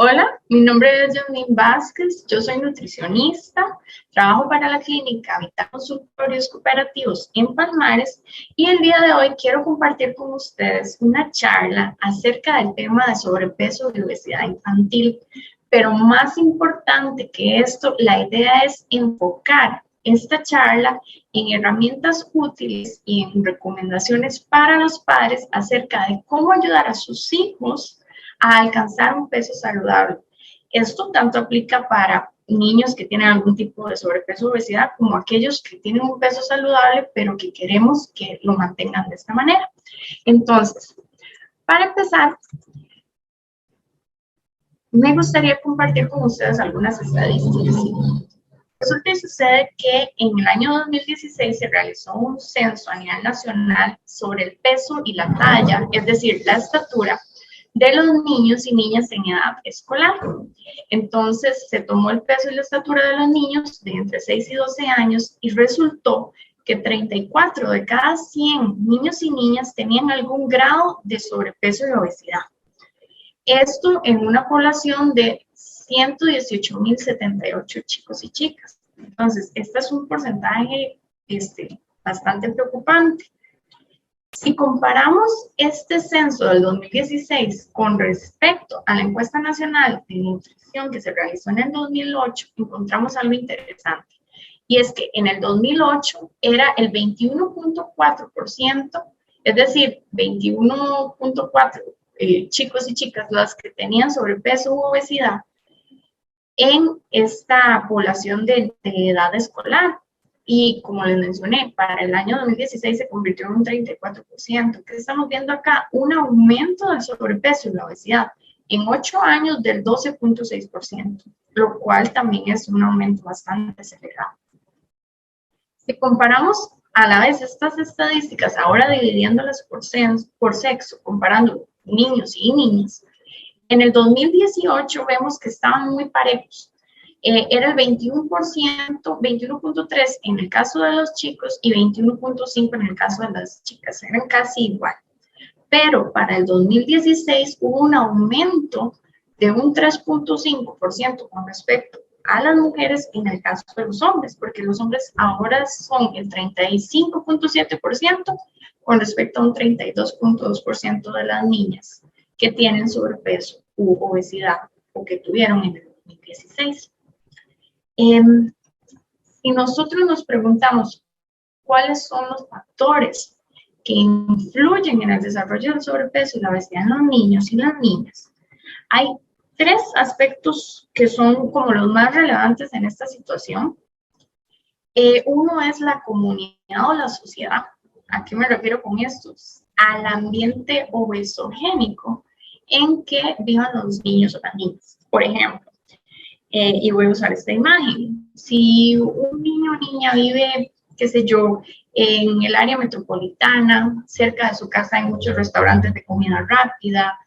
Hola, mi nombre es Jasmine Vázquez, yo soy nutricionista, trabajo para la clínica Vital Consultorios Cooperativos en Palmares y el día de hoy quiero compartir con ustedes una charla acerca del tema de sobrepeso y obesidad infantil. Pero más importante que esto, la idea es enfocar esta charla en herramientas útiles y en recomendaciones para los padres acerca de cómo ayudar a sus hijos a alcanzar un peso saludable. Esto tanto aplica para niños que tienen algún tipo de sobrepeso o obesidad como aquellos que tienen un peso saludable pero que queremos que lo mantengan de esta manera. Entonces, para empezar, me gustaría compartir con ustedes algunas estadísticas. Resulta y sucede que en el año 2016 se realizó un censo a nivel nacional sobre el peso y la talla, es decir, la estatura de los niños y niñas en edad escolar. Entonces, se tomó el peso y la estatura de los niños de entre 6 y 12 años y resultó que 34 de cada 100 niños y niñas tenían algún grado de sobrepeso y obesidad. Esto en una población de 118.078 chicos y chicas. Entonces, este es un porcentaje bastante preocupante. Si comparamos este censo del 2016 con respecto a la encuesta nacional de nutrición que se realizó en el 2008, encontramos algo interesante. Y es que en el 2008 era el 21.4%, es decir, 21.4 chicos y chicas las que tenían sobrepeso u obesidad en esta población de edad escolar. Y como les mencioné, para el año 2016 se convirtió en un 34%. ¿Qué estamos viendo acá? Un aumento del sobrepeso y la obesidad en 8 años del 12.6%, lo cual también es un aumento bastante acelerado. Si comparamos a la vez estas estadísticas, ahora dividiéndolas por sexo, comparando niños y niñas, en el 2018 vemos que estaban muy parejos. Era el 21%, 21.3% en el caso de los chicos y 21.5% en el caso de las chicas, eran casi igual. Pero para el 2016 hubo un aumento de un 3.5% con respecto a las mujeres en el caso de los hombres, porque los hombres ahora son el 35.7% con respecto a un 32.2% de las niñas que tienen sobrepeso u obesidad o que tuvieron en el 2016. Si nosotros nos preguntamos cuáles son los factores que influyen en el desarrollo del sobrepeso y la obesidad en los niños y las niñas, hay 3 aspectos que son como los más relevantes en esta situación. Uno es la comunidad o la sociedad. ¿A qué me refiero con esto? Al ambiente obesogénico en que vivan los niños o las niñas. Por ejemplo, y voy a usar esta imagen. Si un niño o niña vive, qué sé yo, en el área metropolitana, cerca de su casa hay muchos restaurantes de comida rápida,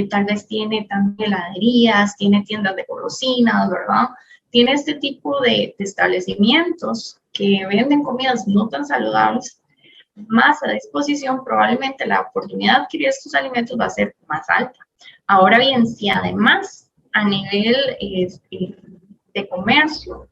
tal vez tiene también heladerías, tiene tiendas de golosinas, ¿verdad? Tiene este tipo de establecimientos que venden comidas no tan saludables, más a disposición, probablemente la oportunidad de adquirir estos alimentos va a ser más alta. Ahora bien, si además a nivel de comercio,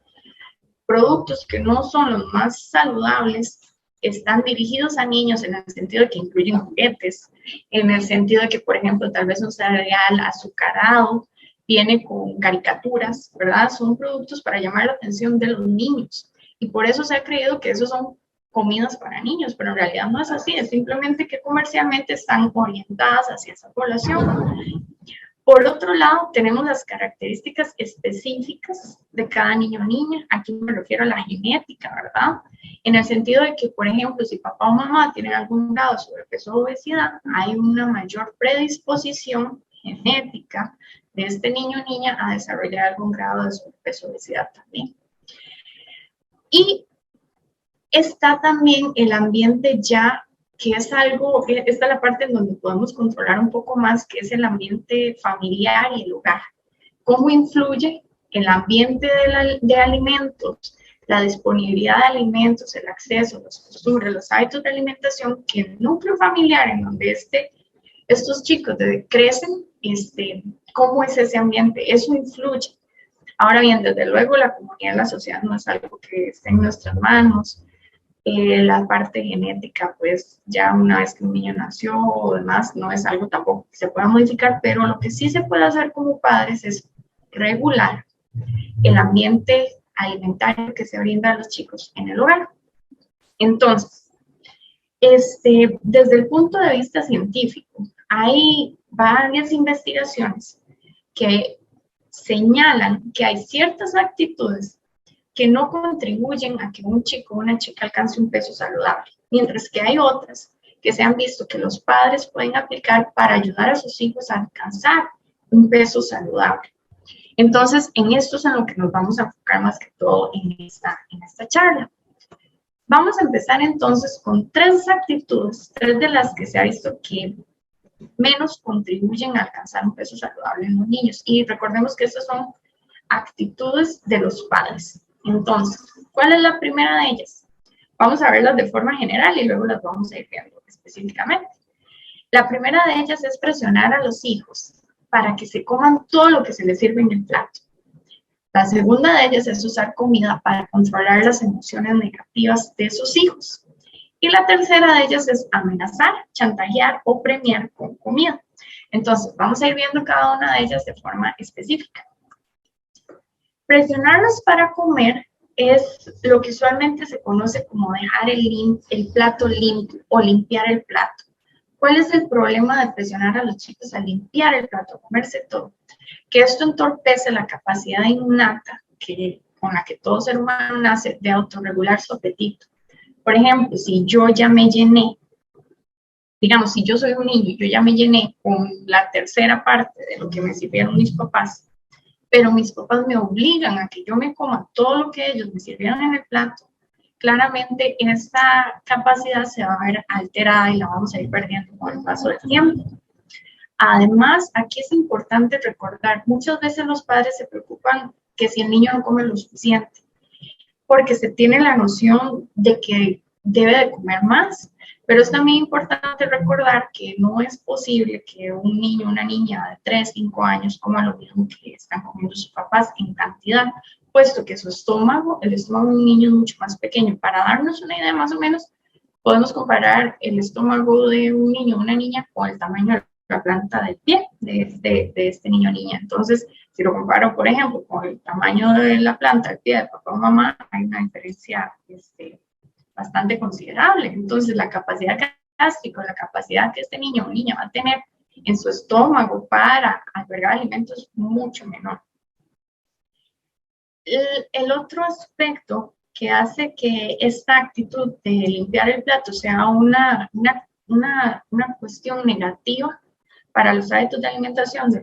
productos que no son los más saludables están dirigidos a niños en el sentido de que incluyen juguetes, en el sentido de que, por ejemplo, tal vez un cereal azucarado viene con caricaturas, ¿verdad? Son productos para llamar la atención de los niños. Y por eso se ha creído que esos son comidas para niños, pero en realidad no es así, es simplemente que comercialmente están orientadas hacia esa población. Por otro lado, tenemos las características específicas de cada niño o niña. Aquí me refiero a la genética, ¿verdad? En el sentido de que, por ejemplo, si papá o mamá tienen algún grado de sobrepeso o obesidad, hay una mayor predisposición genética de este niño o niña a desarrollar algún grado de sobrepeso o obesidad también. Y está también el ambiente ya, que es algo, esta es la parte en donde podemos controlar un poco más, que es el ambiente familiar y el hogar. ¿Cómo influye el ambiente de alimentos, la disponibilidad de alimentos, el acceso, las costumbres, los hábitos de alimentación, que el núcleo familiar en donde estos chicos crecen ¿Cómo es ese ambiente? Eso influye. Ahora bien, desde luego la comunidad y la sociedad no es algo que esté en nuestras manos. La parte genética, pues ya una vez que un niño nació o demás, no es algo tampoco que se pueda modificar, pero lo que sí se puede hacer como padres es regular el ambiente alimentario que se brinda a los chicos en el hogar. Entonces, desde el punto de vista científico, hay varias investigaciones que señalan que hay ciertas actitudes que no contribuyen a que un chico o una chica alcance un peso saludable, mientras que hay otras que se han visto que los padres pueden aplicar para ayudar a sus hijos a alcanzar un peso saludable. Entonces, en esto es en lo que nos vamos a enfocar más que todo en esta charla. Vamos a empezar entonces con 3 actitudes, 3 de las que se ha visto que menos contribuyen a alcanzar un peso saludable en los niños. Y recordemos que estas son actitudes de los padres. Entonces, ¿cuál es la primera de ellas? Vamos a verlas de forma general y luego las vamos a ir viendo específicamente. La primera de ellas es presionar a los hijos para que se coman todo lo que se les sirve en el plato. La segunda de ellas es usar comida para controlar las emociones negativas de sus hijos. Y la tercera de ellas es amenazar, chantajear o premiar con comida. Entonces, vamos a ir viendo cada una de ellas de forma específica. Presionarlos para comer es lo que usualmente se conoce como dejar el plato limpio o limpiar el plato. ¿Cuál es el problema de presionar a los chicos a limpiar el plato, a comerse todo? Que esto entorpece la capacidad innata con la que todo ser humano nace de autorregular su apetito. Por ejemplo, si yo ya me llené, digamos, si yo soy un niño y yo ya me llené con la tercera parte de lo que me sirvieron mis papás, pero mis papás me obligan a que yo me coma todo lo que ellos me sirvieron en el plato, claramente esta capacidad se va a ver alterada y la vamos a ir perdiendo con el paso del tiempo. Además, aquí es importante recordar, muchas veces los padres se preocupan que si el niño no come lo suficiente, porque se tiene la noción de que debe de comer más, pero es también importante recordar que no es posible que un niño o una niña de 3, 5 años coma lo mismo que están comiendo sus papás en cantidad, puesto que su estómago, el estómago de un niño es mucho más pequeño. Para darnos una idea más o menos, podemos comparar el estómago de un niño o una niña con el tamaño de la planta del pie de este niño o niña. Entonces, si lo comparo, por ejemplo, con el tamaño de la planta del pie de papá o mamá, hay una diferencia bastante considerable. Entonces, la capacidad gástrica, la capacidad que este niño o niña va a tener en su estómago para albergar alimentos es mucho menor. El otro aspecto que hace que esta actitud de limpiar el plato sea una cuestión negativa para los hábitos de alimentación de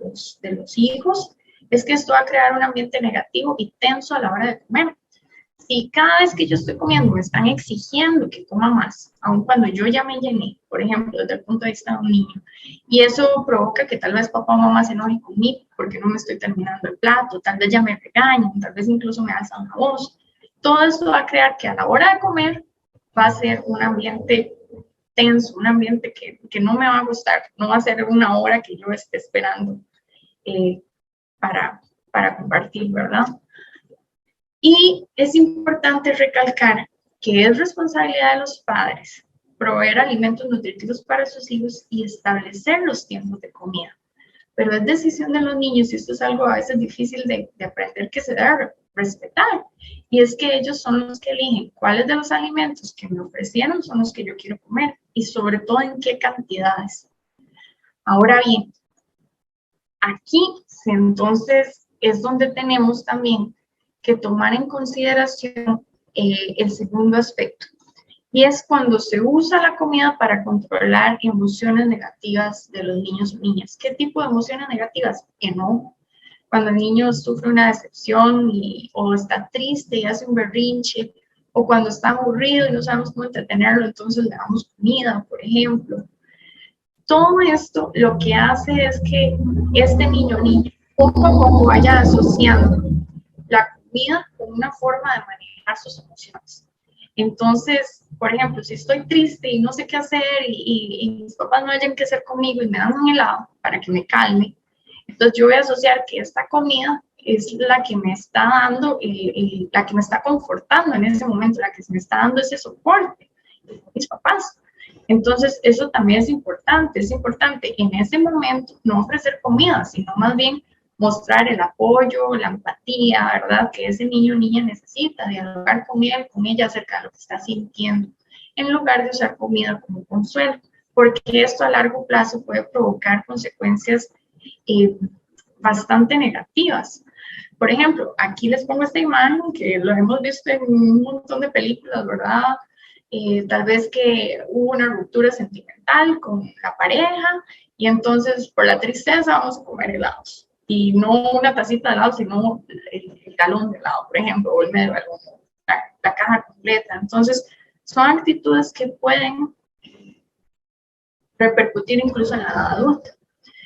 los hijos es que esto va a crear un ambiente negativo y tenso a la hora de comer. Si cada vez que yo estoy comiendo me están exigiendo que coma más, aun cuando yo ya me llené, por ejemplo, desde el punto de vista de un niño, y eso provoca que tal vez papá o mamá se enojen conmigo porque no me estoy terminando el plato, tal vez ya me regañan, tal vez incluso me alzan la voz, todo esto va a crear que a la hora de comer va a ser un ambiente tenso, un ambiente que no me va a gustar, no va a ser una hora que yo esté esperando para compartir, ¿verdad? Y es importante recalcar que es responsabilidad de los padres proveer alimentos nutritivos para sus hijos y establecer los tiempos de comida. Pero es decisión de los niños y esto es algo a veces difícil de aprender que se debe respetar. Y es que ellos son los que eligen cuáles de los alimentos que me ofrecieron son los que yo quiero comer y sobre todo en qué cantidades. Ahora bien, aquí entonces es donde tenemos también que tomar en consideración el segundo aspecto, y es cuando se usa la comida para controlar emociones negativas de los niños o niñas. ¿Qué tipo de emociones negativas? Enojo. Cuando el niño sufre una decepción o está triste y hace un berrinche, o cuando está aburrido y no sabemos cómo entretenerlo, entonces le damos comida, por ejemplo. Todo esto lo que hace es que este niño o niña poco a poco vaya asociando la comida con una forma de manejar sus emociones. Entonces, por ejemplo, si estoy triste y no sé qué hacer y mis papás no hayan qué hacer conmigo y me dan un helado para que me calme, Entonces yo voy a asociar que esta comida es la que me está dando, la que me está confortando en ese momento, la que me está dando ese soporte, mis papás. Entonces eso también es importante en ese momento no ofrecer comida, sino más bien mostrar el apoyo, la empatía, ¿verdad? Que ese niño o niña necesita, dialogar con él, con ella acerca de lo que está sintiendo, en lugar de usar comida como consuelo, porque esto a largo plazo puede provocar consecuencias bastante negativas. Por ejemplo, aquí les pongo esta imagen que lo hemos visto en un montón de películas, ¿verdad? Tal vez que hubo una ruptura sentimental con la pareja y entonces por la tristeza vamos a comer helados. Y no una tacita de helado, sino el galón de helado, por ejemplo, o el medio galón, la caja completa. Entonces, son actitudes que pueden repercutir incluso en la edad adulta.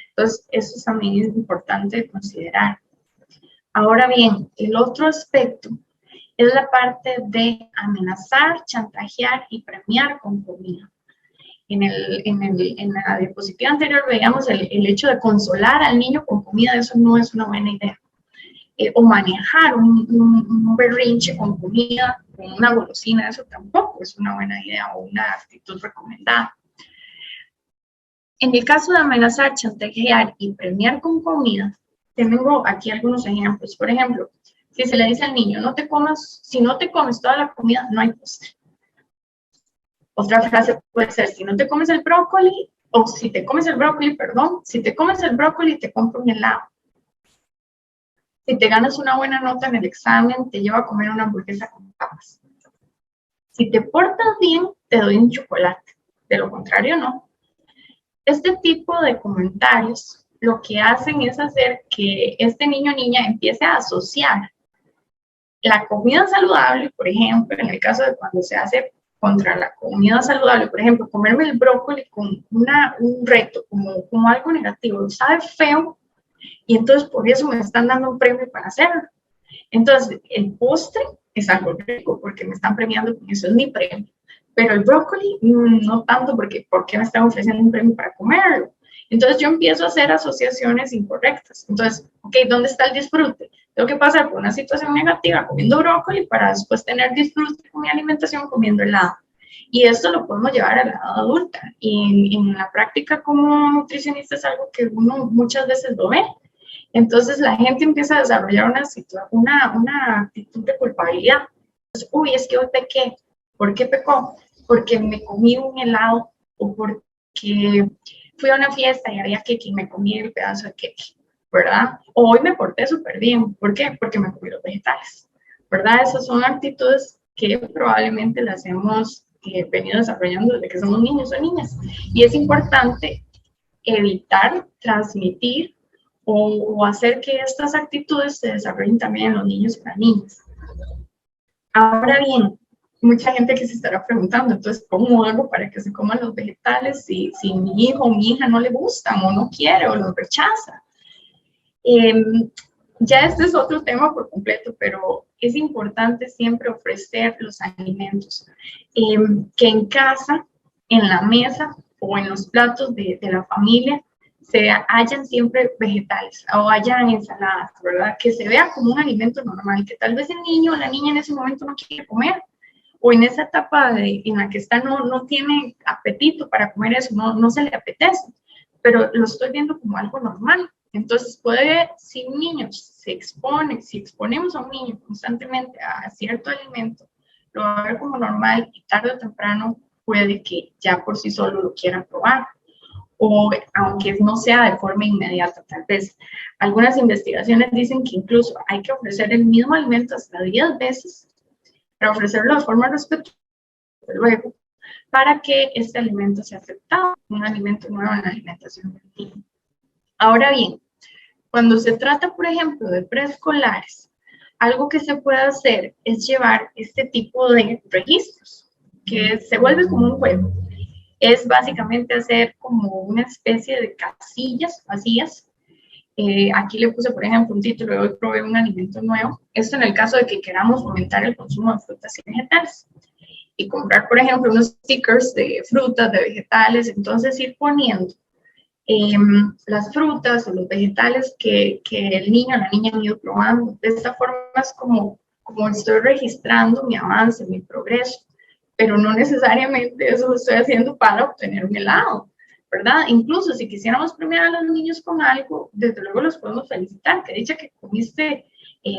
Entonces, eso también es importante considerar. Ahora bien, el otro aspecto es la parte de amenazar, chantajear y premiar con comida. En la diapositiva anterior veíamos el hecho de consolar al niño con comida, eso no es una buena idea. O manejar un berrinche con comida, con una golosina, eso tampoco es una buena idea o una actitud recomendada. En el caso de amenazar, chantajear y premiar con comida, tengo aquí algunos ejemplos. Por ejemplo, si se le dice al niño, si no te comes toda la comida, no hay postre. Otra frase puede ser, si no te comes el brócoli, o si te comes el brócoli, perdón, si te comes el brócoli, te compro un helado. Si te ganas una buena nota en el examen, te llevo a comer una hamburguesa con papas. Si te portas bien, te doy un chocolate. De lo contrario, no. Este tipo de comentarios lo que hacen es hacer que este niño o niña empiece a asociar la comida saludable, por ejemplo, en el caso de cuando se hace contra la comida saludable, por ejemplo, comerme el brócoli con un reto, como algo negativo, sabe feo, y entonces por eso me están dando un premio para hacerlo. Entonces, el postre es algo rico porque me están premiando con eso, es mi premio. Pero el brócoli, no tanto, porque ¿por qué me están ofreciendo un premio para comerlo? Entonces yo empiezo a hacer asociaciones incorrectas. Entonces, ok, ¿dónde está el disfrute? Tengo que pasar por una situación negativa comiendo brócoli para después tener disfrute con mi alimentación comiendo helado. Y esto lo podemos llevar a la edad adulta. Y en la práctica como nutricionista es algo que uno muchas veces lo ve. Entonces la gente empieza a desarrollar una actitud de culpabilidad. Entonces, uy, es que hoy pequé. ¿Por qué pecó? Porque me comí un helado o porque fui a una fiesta y había queque y me comí el pedazo de queque, ¿verdad? O hoy me porté súper bien. ¿Por qué? Porque me comí los vegetales, ¿verdad? Esas son actitudes que probablemente las hemos venido desarrollando desde que somos niños o niñas. Y es importante evitar transmitir o hacer que estas actitudes se desarrollen también en los niños y las niñas. Ahora bien, mucha gente que se estará preguntando, entonces, ¿cómo hago para que se coman los vegetales si mi hijo o mi hija no le gustan o no quiere o los rechaza? Ya este es otro tema por completo, pero es importante siempre ofrecer los alimentos que en casa, en la mesa o en los platos de la familia hayan siempre vegetales o hayan ensaladas, ¿verdad? Que se vea como un alimento normal, que tal vez el niño o la niña en ese momento no quiere comer, o en esa etapa en la que está no tiene apetito para comer eso, no se le apetece, pero lo estoy viendo como algo normal. Entonces si un niño si exponemos a un niño constantemente a cierto alimento, lo va a ver como normal y tarde o temprano puede que ya por sí solo lo quiera probar. O aunque no sea de forma inmediata, tal vez. Algunas investigaciones dicen que incluso hay que ofrecer el mismo alimento hasta 10 veces, para ofrecerlo de forma respetuosa luego, para que este alimento sea aceptado, un alimento nuevo en la alimentación infantil. Ahora bien, cuando se trata, por ejemplo, de preescolares, algo que se puede hacer es llevar este tipo de registros, que se vuelve como un juego. Es básicamente hacer como una especie de casillas vacías. Aquí le puse, por ejemplo, un título de hoy probé un alimento nuevo. Esto en el caso de que queramos fomentar el consumo de frutas y vegetales. Y comprar, por ejemplo, unos stickers de frutas, de vegetales. Entonces ir poniendo las frutas o los vegetales que el niño o la niña han ido probando. De esta forma es como estoy registrando mi avance, mi progreso, pero no necesariamente eso lo estoy haciendo para obtener un helado, ¿verdad? Incluso si quisiéramos premiar a los niños con algo, desde luego los podemos felicitar, que dicha que comiste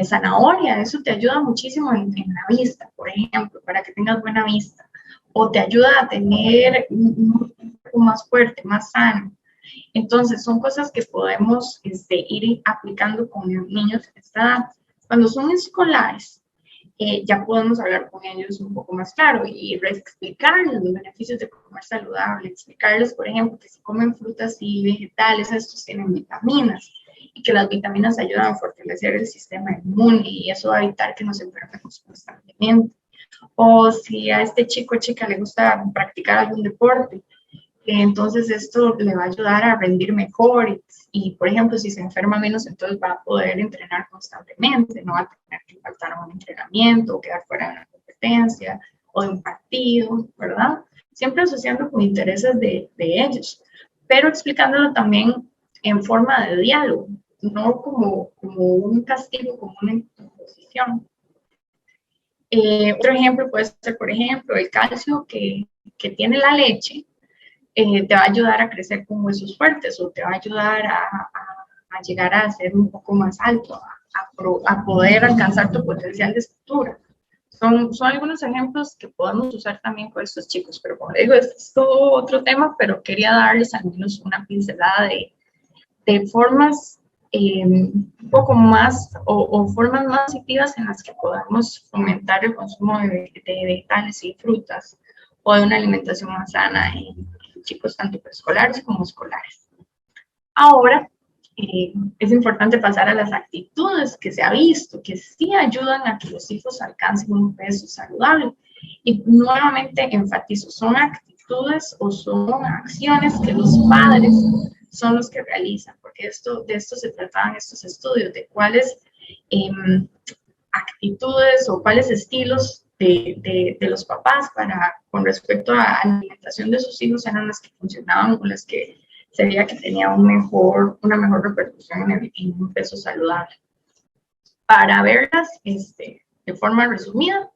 zanahoria, eso te ayuda muchísimo en la vista, por ejemplo, para que tengas buena vista, o te ayuda a tener un cuerpo más fuerte, más sano. Entonces, son cosas que podemos ir aplicando con los niños en esta edad. Cuando son escolares, ya podemos hablar con ellos un poco más claro y explicarles los beneficios de comer saludable, explicarles, por ejemplo, que si comen frutas y vegetales, estos tienen vitaminas y que las vitaminas ayudan a fortalecer el sistema inmune y eso va a evitar que nos enfermemos constantemente. O si a este chico o chica le gusta practicar algún deporte, entonces esto le va a ayudar a rendir mejor y, por ejemplo, si se enferma menos, entonces va a poder entrenar constantemente, no va a tener que faltar a un entrenamiento o quedar fuera de una competencia o de un partido, ¿verdad? Siempre asociando con intereses de ellos, pero explicándolo también en forma de diálogo, no como un castigo, como una imposición. Otro ejemplo puede ser, por ejemplo, el calcio que tiene la leche, te va a ayudar a crecer con huesos fuertes o te va a ayudar a llegar a ser un poco más alto, a poder alcanzar tu potencial de estatura. Son algunos ejemplos que podemos usar también con estos chicos, pero como digo, esto es todo otro tema, pero quería darles al menos una pincelada de formas un poco más o formas más positivas en las que podamos fomentar el consumo de vegetales y frutas o de una alimentación más sana en chicos tanto preescolares como escolares. Ahora, es importante pasar a las actitudes que se ha visto, que sí ayudan a que los hijos alcancen un peso saludable. Y nuevamente enfatizo, son actitudes o son acciones que los padres son los que realizan, porque de esto se trataban estos estudios, de cuáles actitudes o cuáles estilos de los papás con respecto a la alimentación de sus hijos eran las que funcionaban o las que se veía que tenía una mejor repercusión en un peso saludable. Para verlas de forma resumida,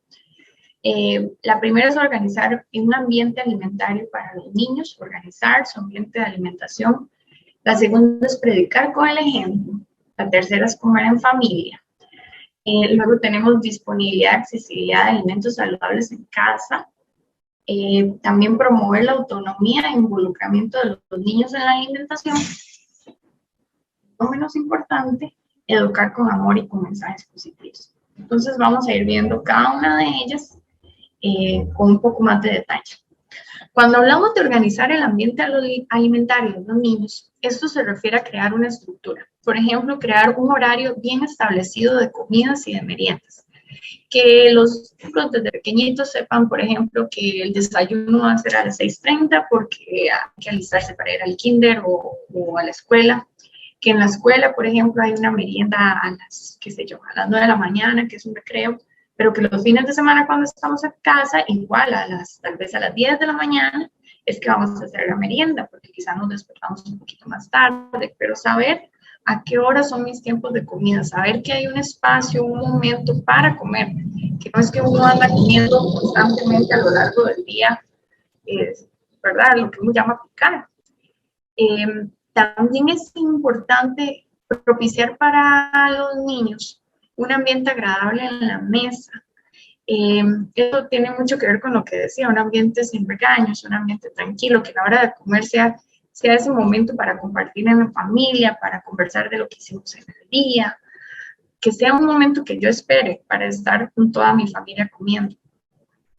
la primera es organizar un ambiente alimentario para los niños, organizar su ambiente de alimentación. La segunda es predicar con el ejemplo. La tercera es comer en familia. Luego tenemos disponibilidad, accesibilidad de alimentos saludables en casa. También promover la autonomía e involucramiento de los niños en la alimentación. No menos importante, educar con amor y con mensajes positivos. Entonces vamos a ir viendo cada una de ellas con un poco más de detalle. Cuando hablamos de organizar el ambiente alimentario de los niños, esto se refiere a crear una estructura. Por ejemplo, crear un horario bien establecido de comidas y de meriendas. Que los chicos desde pequeñitos sepan, por ejemplo, que el desayuno va a ser a las 6:30 porque hay que alistarse para ir al kinder o a la escuela. Que en la escuela, por ejemplo, hay una merienda a las 9 de la mañana, que es un recreo, pero que los fines de semana cuando estamos en casa, igual tal vez a las 10 de la mañana, es que vamos a hacer la merienda, porque quizás nos despertamos un poquito más tarde, pero saber a qué hora son mis tiempos de comida, saber que hay un espacio, un momento para comer, que no es que uno anda comiendo constantemente a lo largo del día, ¿verdad? Lo que uno llama picar. También es importante propiciar para los niños un ambiente agradable en la mesa. Eso tiene mucho que ver con lo que decía, un ambiente sin regaños, un ambiente tranquilo, que a la hora de comer sea ese momento para compartir en la familia, para conversar de lo que hicimos en el día, que sea un momento que yo espere para estar con toda mi familia comiendo.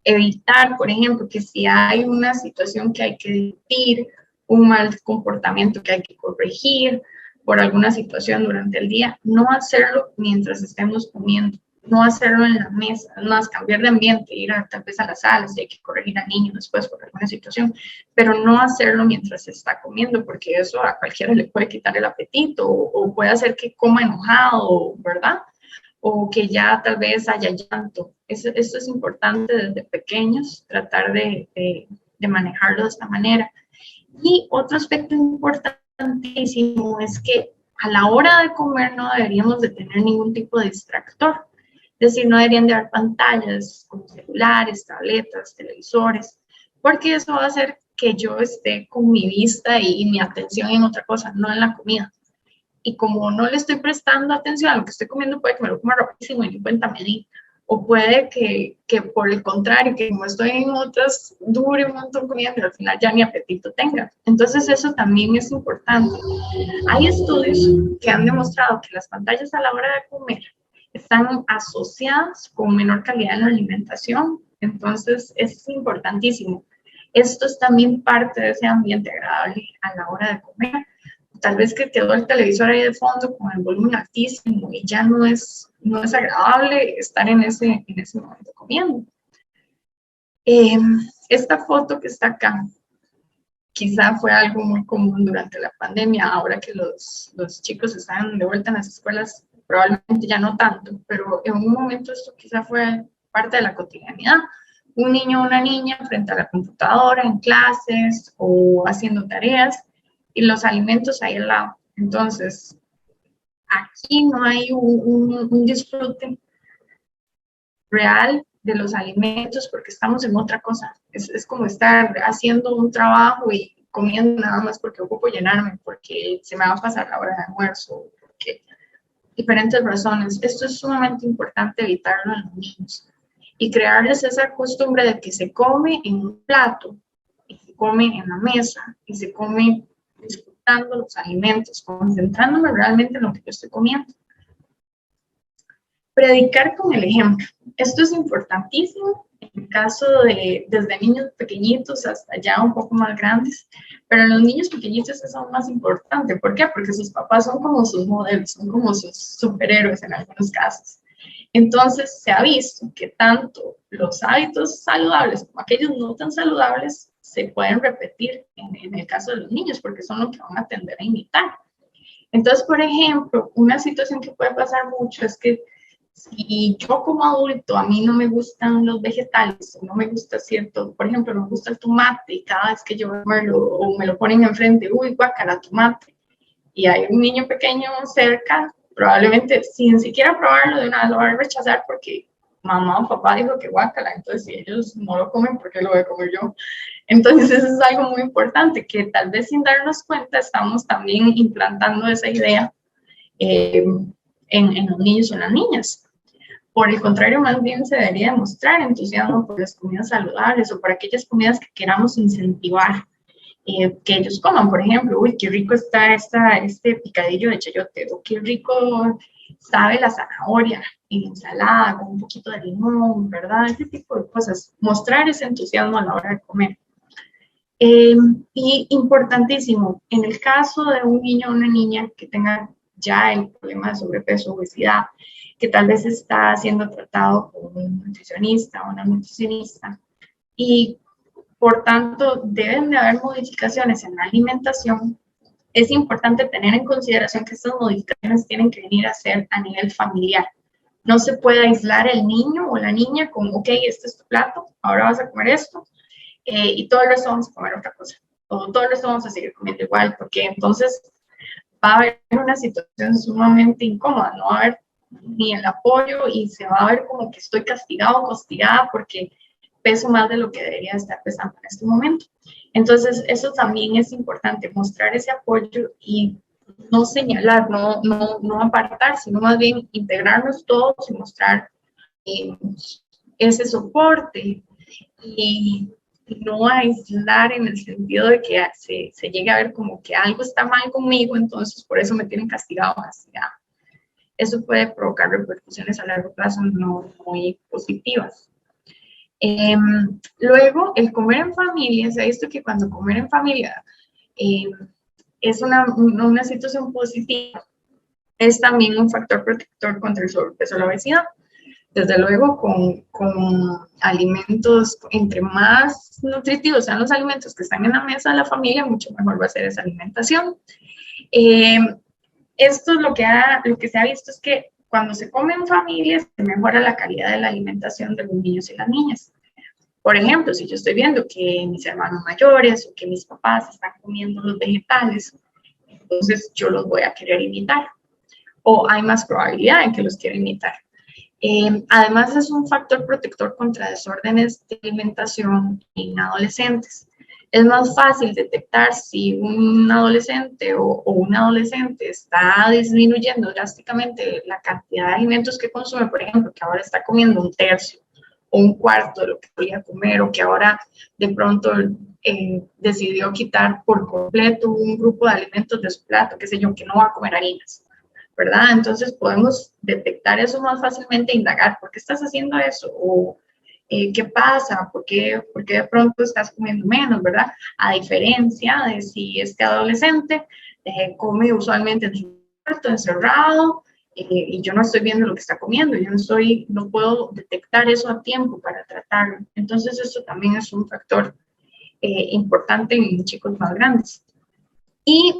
Evitar, por ejemplo, que si hay una situación que hay que discutir, un mal comportamiento que hay que corregir por alguna situación durante el día, no hacerlo mientras estemos comiendo, no hacerlo en la mesa, es más, cambiar de ambiente, ir tal vez a la sala si hay que corregir al niño después por alguna situación, pero no hacerlo mientras se está comiendo, porque eso a cualquiera le puede quitar el apetito o puede hacer que coma enojado, ¿verdad? O que ya tal vez haya llanto. Esto es importante desde pequeños, tratar de manejarlo de esta manera. Y otro aspecto importante importantísimo es que a la hora de comer no deberíamos de tener ningún tipo de distractor. Es decir, no deberían de haber pantallas como celulares, tabletas, televisores, porque eso va a hacer que yo esté con mi vista y mi atención en otra cosa, no en la comida. Y como no le estoy prestando atención a lo que estoy comiendo, puede que me lo coma rapidísimo y ni cuenta me di. O puede que por el contrario, que como estoy en otras, dure un montón comiendo, pero al final ya ni apetito tenga. Entonces eso también es importante. Hay estudios que han demostrado que las pantallas a la hora de comer están asociadas con menor calidad en la alimentación. Entonces es importantísimo. Esto es también parte de ese ambiente agradable a la hora de comer. Tal vez que quedó el televisor ahí de fondo con el volumen altísimo y ya no es agradable estar en ese momento comiendo. Esta foto que está acá, quizá fue algo muy común durante la pandemia, ahora que los chicos están de vuelta en las escuelas, probablemente ya no tanto, pero en un momento esto quizá fue parte de la cotidianidad. Un niño o una niña frente a la computadora en clases o haciendo tareas, y los alimentos ahí al lado. Entonces, aquí no hay un disfrute real de los alimentos porque estamos en otra cosa. Es como estar haciendo un trabajo y comiendo nada más porque ocupo llenarme, porque se me va a pasar la hora de almuerzo, porque diferentes razones. Esto es sumamente importante evitarlo en los niños y crearles esa costumbre de que se come en un plato, y se come en la mesa, y se come disfrutando los alimentos, concentrándome realmente en lo que yo estoy comiendo. Predicar con el ejemplo. Esto es importantísimo en el caso de desde niños pequeñitos hasta ya un poco más grandes, pero en los niños pequeñitos es aún más importante. ¿Por qué? Porque sus papás son como sus modelos, son como sus superhéroes en algunos casos. Entonces se ha visto que tanto los hábitos saludables como aquellos no tan saludables se pueden repetir en el caso de los niños porque son lo que van a tender a imitar. Entonces, por ejemplo, una situación que puede pasar mucho es que si yo como adulto a mí no me gustan los vegetales, no me gusta cierto, por ejemplo, no me gusta el tomate y cada vez que yo me lo ponen enfrente, uy, guácala, tomate, y hay un niño pequeño cerca, probablemente sin siquiera probarlo de una vez lo van a rechazar porque mamá o papá dijo que guácala, entonces si ellos no lo comen, ¿por qué lo voy a comer yo? Entonces eso es algo muy importante, que tal vez sin darnos cuenta estamos también implantando esa idea en los niños o en las niñas. Por el contrario, más bien se debería demostrar entusiasmo por las comidas saludables o por aquellas comidas que queramos incentivar que ellos coman. Por ejemplo, uy, qué rico está este picadillo de chayote, o qué rico sabe la zanahoria en ensalada con un poquito de limón, ¿verdad? Ese tipo de cosas. Mostrar ese entusiasmo a la hora de comer. Y importantísimo, en el caso de un niño o una niña que tenga ya el problema de sobrepeso, obesidad, que tal vez está siendo tratado por un nutricionista o una nutricionista, y por tanto deben de haber modificaciones en la alimentación, es importante tener en consideración que estas modificaciones tienen que venir a ser a nivel familiar. No se puede aislar el niño o la niña con, ok, este es tu plato, ahora vas a comer esto, y todo el resto vamos a comer otra cosa, o todo el resto vamos a seguir comiendo igual, porque entonces va a haber una situación sumamente incómoda, no va a haber ni el apoyo y se va a ver como que estoy castigado o castigada porque peso más de lo que debería estar pesando en este momento. Entonces, eso también es importante, mostrar ese apoyo y no señalar, no apartar, sino más bien integrarnos todos y mostrar ese soporte y no aislar en el sentido de que se llegue a ver como que algo está mal conmigo, entonces por eso me tienen castigado o castigada. Eso puede provocar repercusiones a largo plazo no muy positivas. Luego, el comer en familia, se ha visto que cuando comer en familia es una situación positiva, es también un factor protector contra el sobrepeso o la obesidad. Desde luego, con alimentos, entre más nutritivos sean los alimentos que están en la mesa de la familia, mucho mejor va a ser esa alimentación. Esto es lo que se ha visto es que cuando se come en familia, se mejora la calidad de la alimentación de los niños y las niñas. Por ejemplo, si yo estoy viendo que mis hermanos mayores o que mis papás están comiendo los vegetales entonces yo los voy a querer imitar, o hay más probabilidad en que los quiera imitar. Además, es un factor protector contra desórdenes de alimentación en adolescentes. Es más fácil detectar si un adolescente o un adolescente está disminuyendo drásticamente la cantidad de alimentos que consume, por ejemplo, que ahora está comiendo un tercio o un cuarto de lo que podía comer, o que ahora de pronto decidió quitar por completo un grupo de alimentos de su plato, qué sé yo, que no va a comer harinas, ¿verdad? Entonces podemos detectar eso más fácilmente, indagar, ¿por qué estás haciendo eso? O ¿qué pasa? ¿Por qué de pronto estás comiendo menos, verdad? A diferencia de si este adolescente come usualmente en su cuarto, encerrado, y yo no estoy viendo lo que está comiendo, yo no puedo detectar eso a tiempo para tratarlo. Entonces eso también es un factor importante en chicos más grandes. Y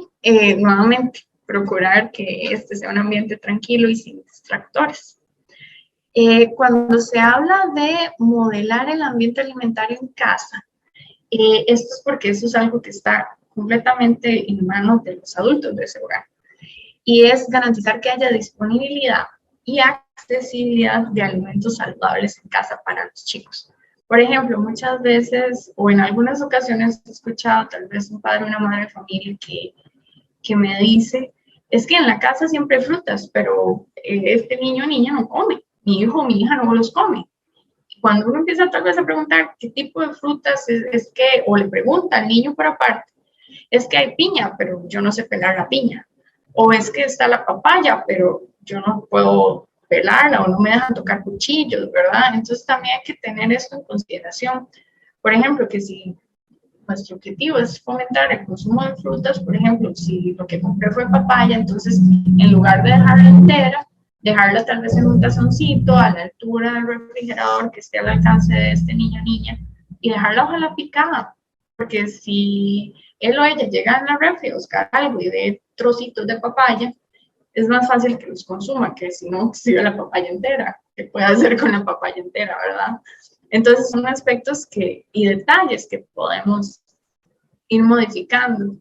nuevamente, procurar que este sea un ambiente tranquilo y sin distractores. Cuando se habla de modelar el ambiente alimentario en casa, esto es porque eso es algo que está completamente en manos de los adultos de ese hogar. Y es garantizar que haya disponibilidad y accesibilidad de alimentos saludables en casa para los chicos. Por ejemplo, muchas veces o en algunas ocasiones he escuchado tal vez un padre o una madre de familia que me dice, es que en la casa siempre hay frutas, pero este niño o niña no come, mi hijo o mi hija no los come. Y cuando uno empieza tal vez a preguntar qué tipo de frutas es que, o le pregunta al niño por aparte, es que hay piña, pero yo no sé pelar la piña. O es que está la papaya, pero yo no puedo pelarla o no me dejan tocar cuchillos, ¿verdad? Entonces también hay que tener esto en consideración. Por ejemplo, que si nuestro objetivo es fomentar el consumo de frutas, por ejemplo, si lo que compré fue papaya, entonces en lugar de dejarla entera, dejarla tal vez en un tazoncito a la altura del refrigerador que esté al alcance de este niño o niña y dejarla ojalá picada, porque si él o ella llega en la refri a buscar algo y ve trocitos de papaya, es más fácil que los consuma que si no exhibe la papaya entera, que puede hacer con la papaya entera, ¿verdad? Entonces son aspectos y detalles que podemos ir modificando.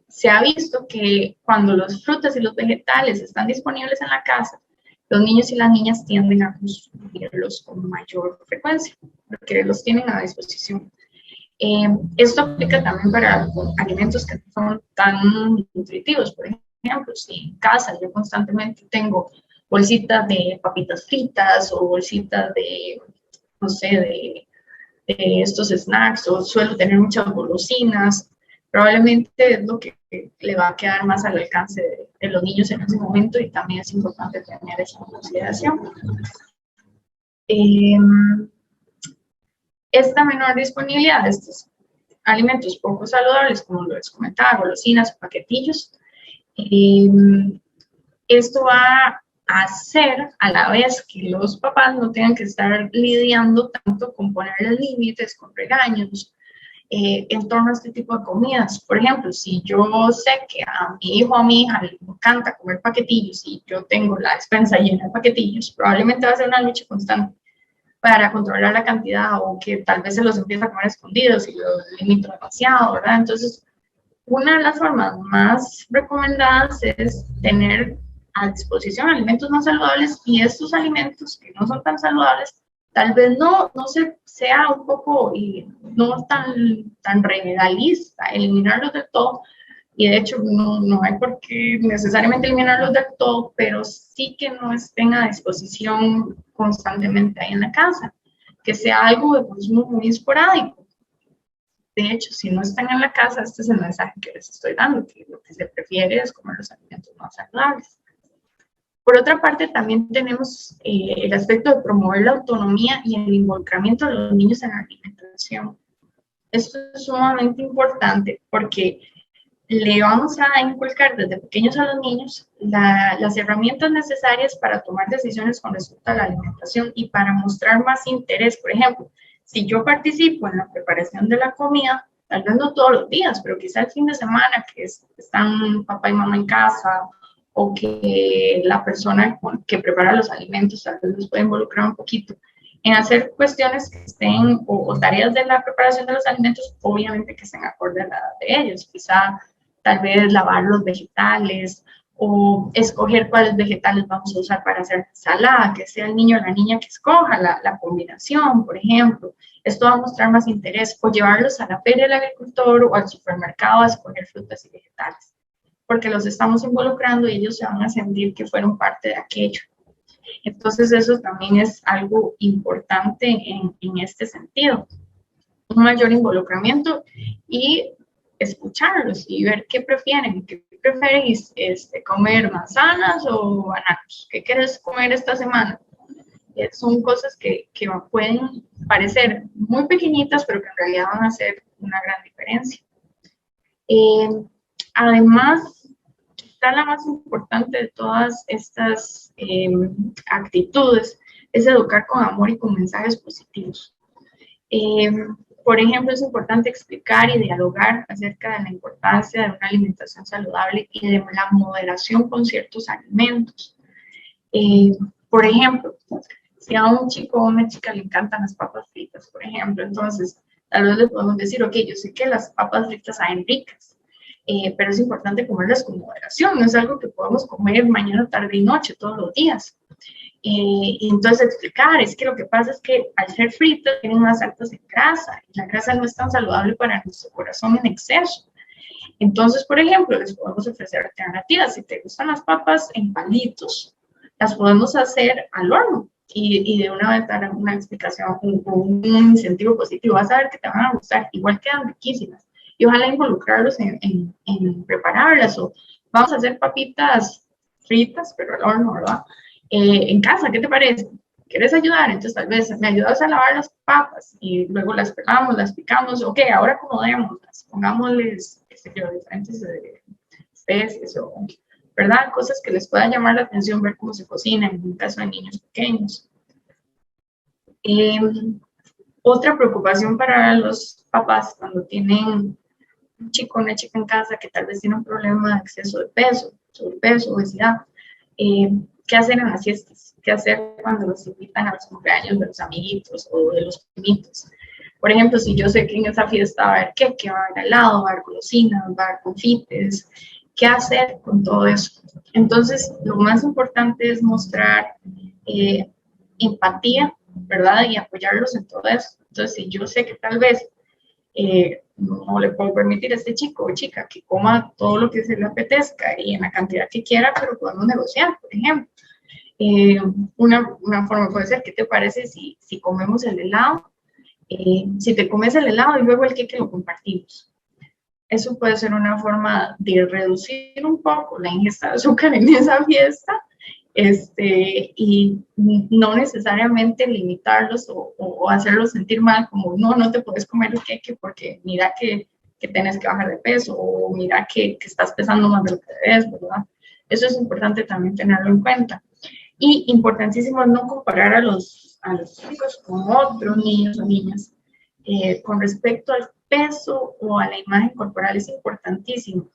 Se ha visto que cuando los frutas y los vegetales están disponibles en la casa, los niños y las niñas tienden a consumirlos con mayor frecuencia, porque los tienen a disposición. Esto aplica también para alimentos que no son tan nutritivos. Por ejemplo, si en casa yo constantemente tengo bolsitas de papitas fritas o bolsitas de, no sé, de estos snacks, o suelo tener muchas golosinas, probablemente es lo que le va a quedar más al alcance de los niños en ese momento, y también es importante tener eso en consideración. Esta menor disponibilidad de estos alimentos poco saludables, como les comentaba, golosinas, paquetillos, esto va a hacer a la vez que los papás no tengan que estar lidiando tanto con ponerles límites, con regaños, en torno a este tipo de comidas. Por ejemplo, si yo sé que a mi hijo o a mi hija le encanta comer paquetillos y yo tengo la despensa llena de paquetillos, probablemente va a ser una lucha constante para controlar la cantidad, o que tal vez se los empieza a comer escondidos y los limito demasiado, ¿verdad? Entonces, una de las formas más recomendadas es tener a disposición alimentos más saludables, y estos alimentos que no son tan saludables, tal vez no sea un poco y no tan realista eliminarlos del todo, y de hecho no hay por qué necesariamente eliminarlos del todo, pero sí que no estén a disposición constantemente ahí en la casa, que sea algo de consumo muy esporádico. De hecho, si no están en la casa, este es el mensaje que les estoy dando, que lo que se prefiere es comer los alimentos más saludables. Por otra parte, también tenemos el aspecto de promover la autonomía y el involucramiento de los niños en la alimentación. Esto es sumamente importante porque le vamos a inculcar desde pequeños a los niños las herramientas necesarias para tomar decisiones con respecto a la alimentación y para mostrar más interés. Por ejemplo, si yo participo en la preparación de la comida, tal vez no todos los días, pero quizá el fin de semana que están papá y mamá en casa, o que la persona que prepara los alimentos tal vez los puede involucrar un poquito en hacer cuestiones que estén, o tareas de la preparación de los alimentos, obviamente que estén acorde a la edad de ellos. Quizá tal vez lavar los vegetales o escoger cuáles vegetales vamos a usar para hacer ensalada, que sea el niño o la niña que escoja la combinación, por ejemplo. Esto va a mostrar más interés, o llevarlos a la feria del agricultor o al supermercado a escoger frutas y vegetales, porque los estamos involucrando y ellos se van a sentir que fueron parte de aquello. Entonces eso también es algo importante en este sentido, un mayor involucramiento y escucharlos y ver qué prefieren. ¿Qué preferís? ¿Comer manzanas o bananos? ¿Qué quieres comer esta semana? Son cosas que pueden parecer muy pequeñitas, pero que en realidad van a hacer una gran diferencia. Además, quizá la más importante de todas estas actitudes es educar con amor y con mensajes positivos. Por ejemplo, es importante explicar y dialogar acerca de la importancia de una alimentación saludable y de la moderación con ciertos alimentos. Por ejemplo, si a un chico o una chica le encantan las papas fritas, por ejemplo, entonces tal vez le podemos decir, ok, yo sé que las papas fritas saben ricas, pero es importante comerlas con moderación, no es algo que podamos comer mañana, tarde y noche, todos los días. Y entonces explicar, es que lo que pasa es que al ser fritas tienen más altas en grasa, y la grasa no es tan saludable para nuestro corazón en exceso. Entonces, por ejemplo, les podemos ofrecer alternativas. Si te gustan las papas en palitos, las podemos hacer al horno y de una vez dar una explicación, un incentivo positivo. Vas a ver que te van a gustar, igual quedan riquísimas. Y ojalá involucrarlos en prepararlas. O vamos a hacer papitas fritas, pero al horno, ¿verdad? En casa, ¿qué te parece? ¿Quieres ayudar? Entonces tal vez me ayudas a lavar las papas y luego las pelamos, las picamos. Ok, ahora acomodémoslas, pongámosles, qué sé yo, diferentes especies o, ¿verdad? Cosas que les puedan llamar la atención, ver cómo se cocina en un caso de niños pequeños. Otra preocupación para los papás cuando tienen un chico o una chica en casa que tal vez tiene un problema de exceso de peso, sobrepeso, obesidad, ¿qué hacer en las fiestas? ¿Qué hacer cuando los invitan a los cumpleaños de los amiguitos o de los primitos? Por ejemplo, si yo sé que en esa fiesta va a haber queque, va a haber helado, va a haber golosinas, va a haber confites, ¿qué hacer con todo eso? Entonces, lo más importante es mostrar empatía, ¿verdad? Y apoyarlos en todo eso. Entonces, si yo sé que tal vez no le puedo permitir a este chico o chica que coma todo lo que se le apetezca y en la cantidad que quiera, pero podemos negociar, por ejemplo. Una forma puede ser, ¿qué te parece si comemos el helado? Si te comes el helado y luego el queque lo compartimos. Eso puede ser una forma de reducir un poco la ingesta de azúcar en esa fiesta, y no necesariamente limitarlos o hacerlos sentir mal, como no te puedes comer el queque porque mira que tienes que bajar de peso o mira que estás pesando más de lo que debes, ¿verdad? Eso es importante también tenerlo en cuenta. Y importantísimo no comparar a los chicos con otros niños o niñas. Con respecto al peso o a la imagen corporal es importantísimo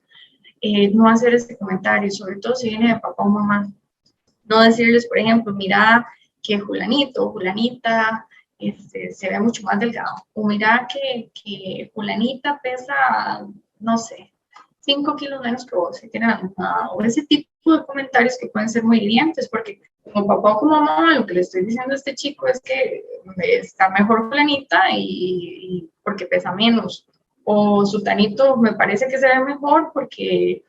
no hacer este comentario, sobre todo si viene de papá o mamá. No decirles, por ejemplo, mira que fulanito o fulanita se ve mucho más delgado. O mira que fulanita pesa, no sé, 5 kilos menos que vos, si tiene la misma. O ese tipo de comentarios que pueden ser muy hirientes, porque como papá o como mamá, lo que le estoy diciendo a este chico es que está mejor fulanita y porque pesa menos. O su tanito me parece que se ve mejor porque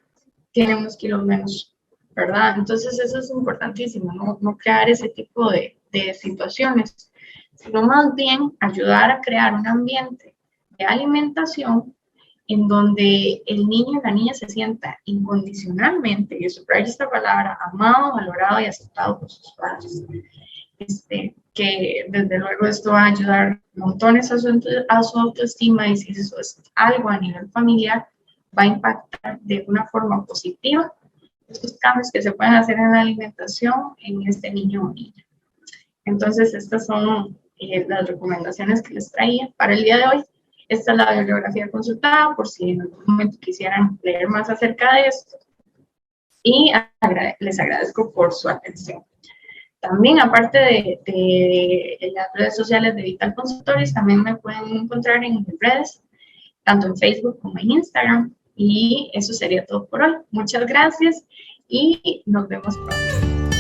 tiene unos kilos menos, ¿verdad? Entonces eso es importantísimo, no crear ese tipo de situaciones, sino más bien ayudar a crear un ambiente de alimentación en donde el niño y la niña se sienta incondicionalmente, y subrayo esta palabra, amado, valorado y aceptado por sus padres. Que desde luego esto va a ayudar montones a su autoestima, y si eso es algo a nivel familiar, va a impactar de una forma positiva estos cambios que se pueden hacer en la alimentación en este niño o niña. Entonces, estas son las recomendaciones que les traía para el día de hoy. Esta es la bibliografía consultada por si en algún momento quisieran leer más acerca de esto. Y les agradezco por su atención. También, aparte de las redes sociales de Vital Consultores, también me pueden encontrar en mis redes, tanto en Facebook como en Instagram. Y eso sería todo por hoy. Muchas gracias y nos vemos pronto.